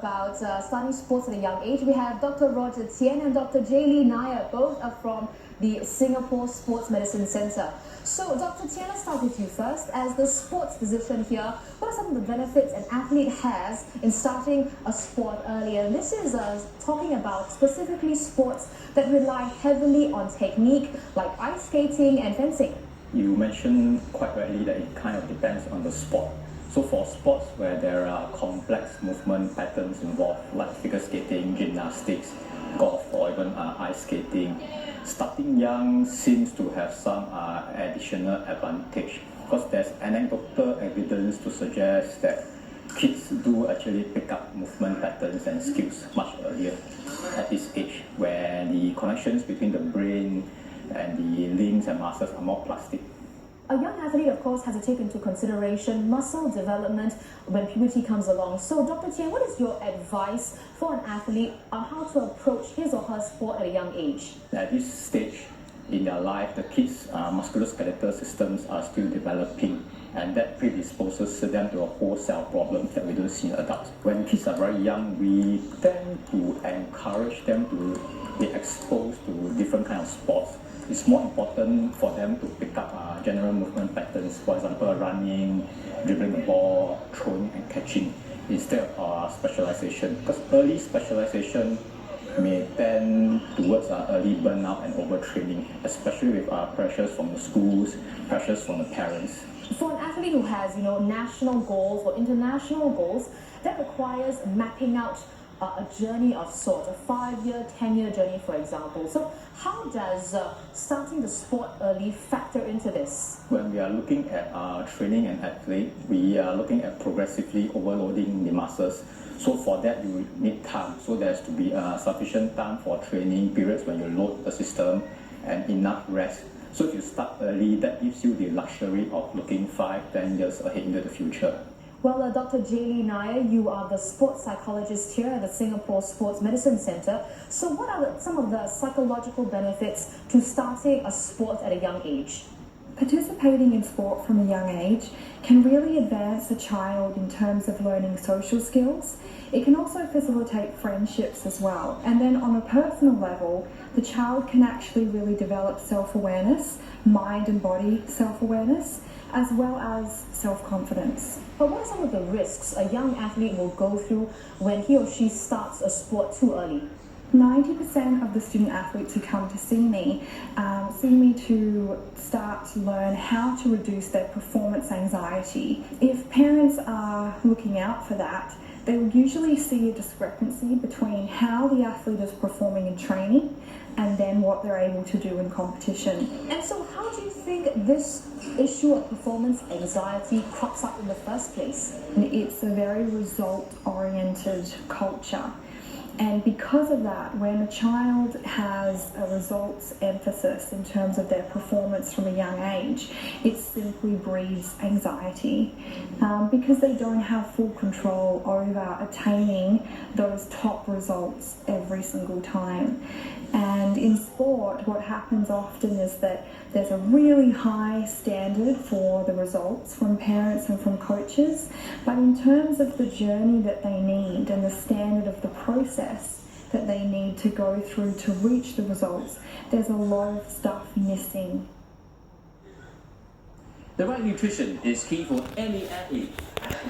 about starting sports at a young age. We have Dr. Roger Tien and Dr. J. Nair. Both are from the Singapore Sports Medicine Centre. So, Dr. Tien, let's start with you first. As the sports physician here, what are some of the benefits an athlete has in starting a sport earlier? And this is talking about specifically sports that rely heavily on technique, like ice skating and fencing. You mentioned quite rightly that it kind of depends on the sport. So for sports where there are complex movement patterns involved, like figure skating, gymnastics, golf, or even ice skating, starting young seems to have some additional advantage because there's anecdotal evidence to suggest that kids do actually pick up movement patterns and skills much earlier at this age, where the connections between the brain and the limbs and muscles are more plastic. A young athlete, of course, has to take into consideration muscle development when puberty comes along. So, Dr. Tien, what is your advice for an athlete on how to approach his or her sport at a young age? At this stage in their life, the kids' musculoskeletal systems are still developing, and that predisposes them to a whole set of problems that we don't see in adults. When kids are very young, we tend to encourage them to be exposed to different kinds of sports. It's more important for them to pick up general movement patterns, for example, running, dribbling the ball, throwing and catching, instead of specialization. Because early specialization may tend towards early burnout and overtraining, especially with pressures from the schools, pressures from the parents. For an athlete who has, national goals or international goals, that requires mapping out a journey of sorts, a 5-year, 10-year journey, for example. So how does starting the sport early factor into this? When we are looking at training an athlete, we are looking at progressively overloading the muscles. So for that, you need time. So there has to be sufficient time for training periods when you load the system and enough rest. So if you start early, that gives you the luxury of looking 5-10 years ahead into the future. Well, Dr. J. Nair, you are the sports psychologist here at the Singapore Sports Medicine Centre. So what are some of the psychological benefits to starting a sport at a young age? Participating in sport from a young age can really advance a child in terms of learning social skills. It can also facilitate friendships as well. And then on a personal level, the child can actually really develop self-awareness, mind and body self-awareness, as well as self-confidence. But what are some of the risks a young athlete will go through when he or she starts a sport too early? 90% of the student athletes who come to see me to start to learn how to reduce their performance anxiety. If parents are looking out for that, they will usually see a discrepancy between how the athlete is performing in training and then what they're able to do in competition. And so how do you think this issue of performance anxiety crops up in the first place? It's a very result-oriented culture. And because of that, when a child has a results emphasis in terms of their performance from a young age, it simply breeds anxiety because they don't have full control over attaining those top results every single time. And in sport, what happens often is that there's a really high standard for the results from parents and from coaches, but in terms of the journey that they need and the standard of the process that they need to go through to reach the results, there's a lot of stuff missing. The right nutrition is key for any athlete.